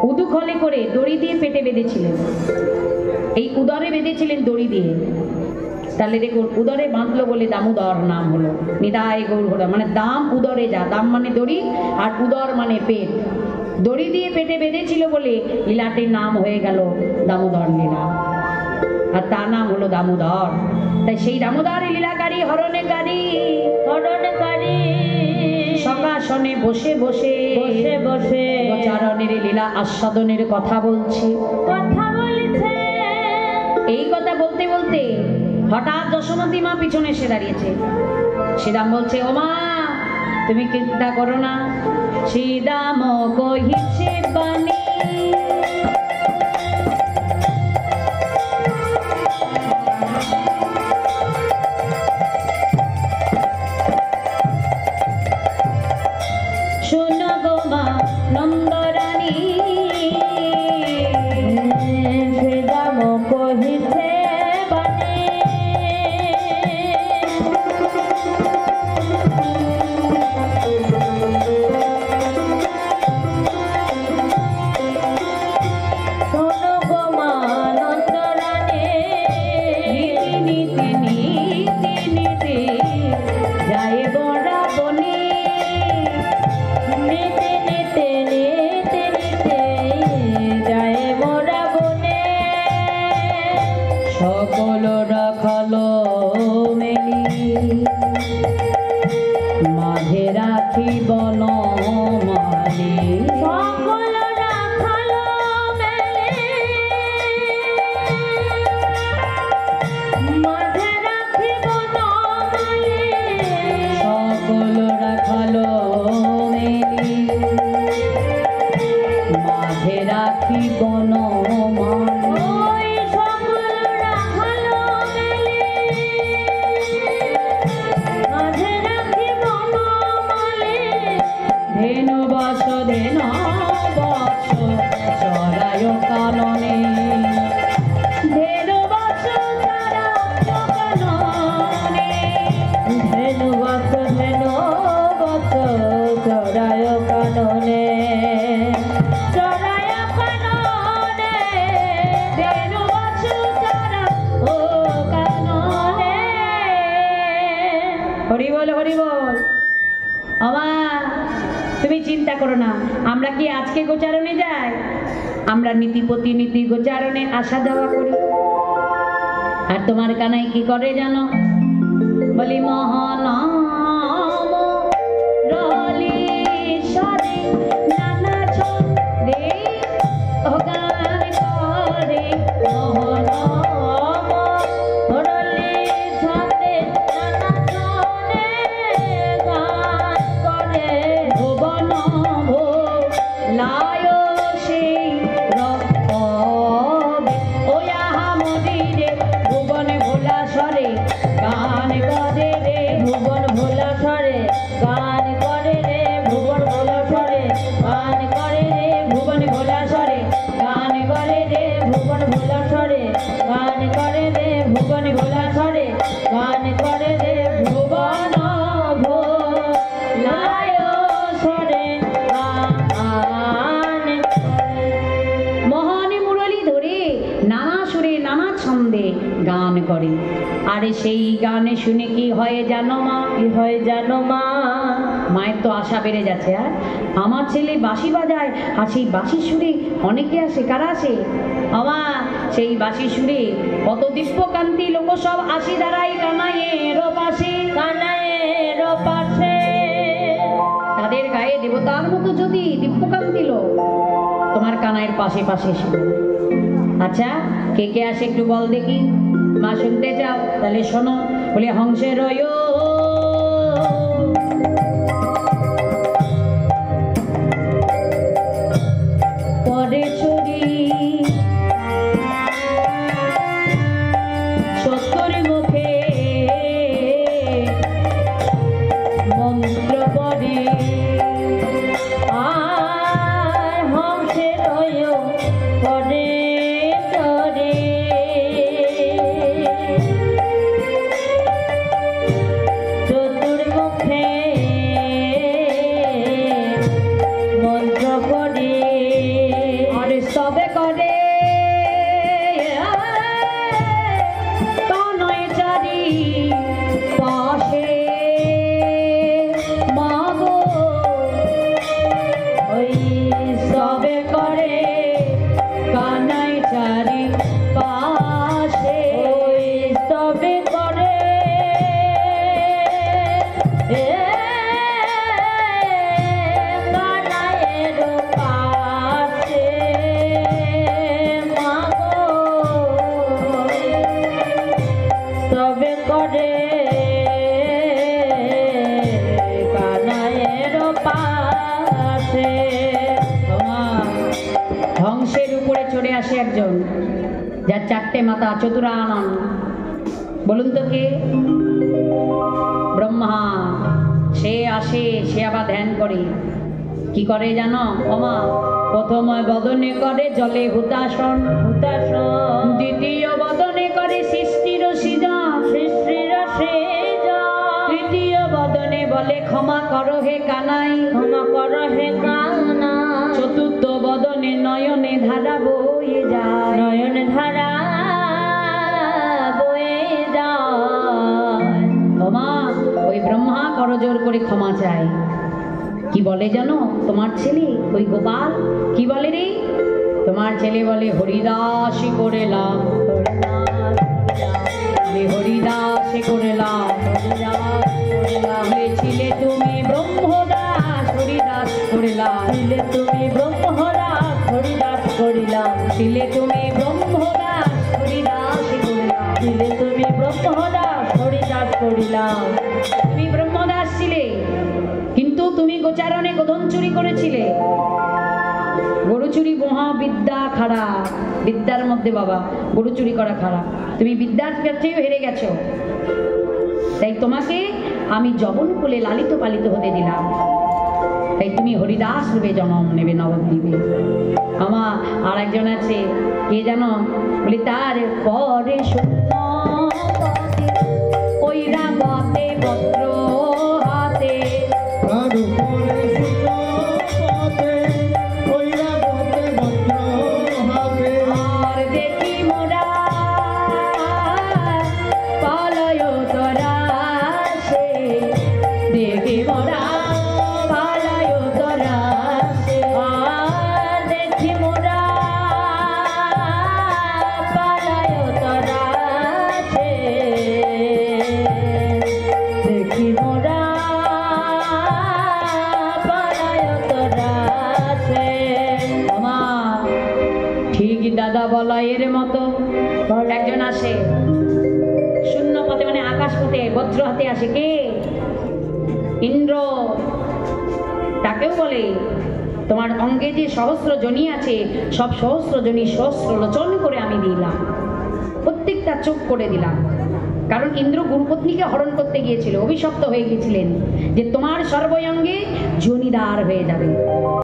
উদুখলে করে দড়ি দিয়ে পেটে বেঁধেছিলেন, এই উদরে বেঁধেছিলেন দড়ি দিয়ে। তাহলে দেখুন উদরে বাঁধলো বলে দামোদর নাম হলো। নিতাই গৌর হলো মানে দাম উদরে যা, দাম মানে দড়ি আর উদর মানে পেট। দড়ি দিয়ে পেটে বেঁধেছিল বলে লীলাটির নাম হয়ে গেল দামোদর লীলা, আর তার নাম হলো দামোদর। তাই সেই দামোদরের লীলাকারী হরণেকারী সকাশনে বসে বসে গোচারণের লীলা আস্বাদনের কথা বলছে। এই কথা বলতে বলতে হঠাৎ যশোমতী মা পিছনে এসে দাঁড়িয়েছে। শ্রীরাম বলছে, ও মা তুমি চিন্তা করো না। শ্রীরাম কহিছে বাণী, শোনো গো মা নন্দরানী, শ্রীরাম কহিছে সকল রাখালো মেলি মাঝে রাখি বন মালি, সকল রাখালো মেলি মাঝে রাখি বন মালি, সকল রাখালো মেলি মাঝে রাখি বন তুমি চিন্তা করো না। আমরা কি আজকে গোচারণে যাই? আমরা নীতি প্রতিনীতি গোচারণে আসা যাওয়া করি। আর তোমার কানাই কি করে জানো? বলি মহানাম রলি সরে নানা ছন্দে গান করে, মহানাম রলি ছন্দে নানা ছন্দে গান করে, ভুবন ভোলায় সেই রবে ওয়া মন্দিরে ভুবন ভোলা সরে গান করে রে, ভুবন ভোলা সরে গান করে রে, ভুবন ভোলা সরে গান করে রে, ভুবন ভোলা সরে গান করে রে, ভুবন ভোলা সরে গান করে রে, ভুবন ভোলা সরে গান করে রে, ভুবন ভোলায় সরে গান। মহান মুরলী ধরে নানা সুরে নানা ছন্দে গান করে। আরে সেই গানে শুনে কি হয় জানো মা? কি হয় জানো মা? মায়ের তো আশা বেড়ে যাচ্ছে। আর আমার ছেলে বাঁশি বাজায়, আর সেই বাঁশি সুরে অনেকে আসে। কারা আসে? আমার সেই বাঁশি সুরে কত দিব্যকান্তি লোক সব আসি দাঁড়াই কানাইয়ের পাশে, কানাইয়ের পাশে। তাদের গায়ে দেবতার মতো যদি দিব্যকান্তি লোক তোমার কানাইয়ের পাশে পাশে এসে। আচ্ছা কে কে আসে একটু বল দেখি। মা শুনতে চাও? তাহলে শোনো। বলে হংসের পরে চুরি সত্তর মুখে মন্ত্র পড়ে, আর হংসের পরে চরে চড়ে আসে একজন, যার চারটে মাথা, চতুরানন। বলুন তো কে? ব্রহ্মা। সে আসে, সে আবার ধ্যান করে। কি করে জানো ওমা? প্রথম বদনে করে জলে হুতাসন, হুতাসন। দ্বিতীয় বদনে করে সৃষ্টির সৃজন, সৃষ্টির সৃজন। তৃতীয় বদনে বলে ক্ষমা করো হে কানাই, ক্ষমা করো হে কানাই। চতুর্থ বদনে নয়নে ধারা বয়ে যায়, নয়নে ধারা বয়ে যায়। ওমা, ওই ব্রহ্মা করজোর করে ক্ষমা চায়। কি বলে জানো তোমার ছেলে ওই গোপাল? কি বলে রে? তোমার ছেলে বলে হরিদাসী করেলাম, হরিদাসী করেলাম। ছিলে তুমি ব্রহ্মদাস, হরিদাস করিলাম। ছিলে তুমি ব্রহ্মদাস, হরিদাস করিলাম। ছিলে তুমি ব্রহ্মদাস, হরিদাস করিলাম। ছিলে তুমি ব্রহ্মদাস, হরিদাস করিলাম। তুমি ব্রহ্মদাস ছিলে, কিন্তু তুমি গোচারণে গোধন চুরি করেছিলে। গরু চুরি মহাবিদ্যা খারাপ। বিদ্যার মধ্যে বাবা গরু চুরি করা খারাপ। তুমি বিদ্যার ক্ষেত্রেও হেরে গেছো। তাই তোমাকে আমি যবন কুলে লালিত পালিত হতে দিলাম। তাই তুমি হরিদাস রূপে জন্ম নেবে নবদ্বীপে। আমার আর একজন আছে, কে জানো? বলি তার পরে শূন্য ওই রাগতে পত্র হাতে, আর দেখি মোরা পালয় তোরা সে, দেখি মোরা পালয় তোরা সে, আর দেখি মোরা পালয় তোরা সে, দেখি মোরা পালয় তোরা সে। আমার ঠিক দাদা বলয়ের মতো একজন আসে শূন্য পথে, মানে আকাশ পথে, বজ্র হাতে আসে। কে? ইন্দ্র। তাকেও বলে তোমার অঙ্গে যে সহস্র জনি আছে, সব সহস্র জনি সহস্র লোচন করে আমি দিলাম, প্রত্যেকটা চোখ করে দিলাম। কারণ ইন্দ্র গুরুপত্নীকে হরণ করতে গিয়েছিল, অভিশপ্ত হয়ে গিয়েছিলেন যে তোমার সর্বঙ্গে জনিদার হয়ে যাবে।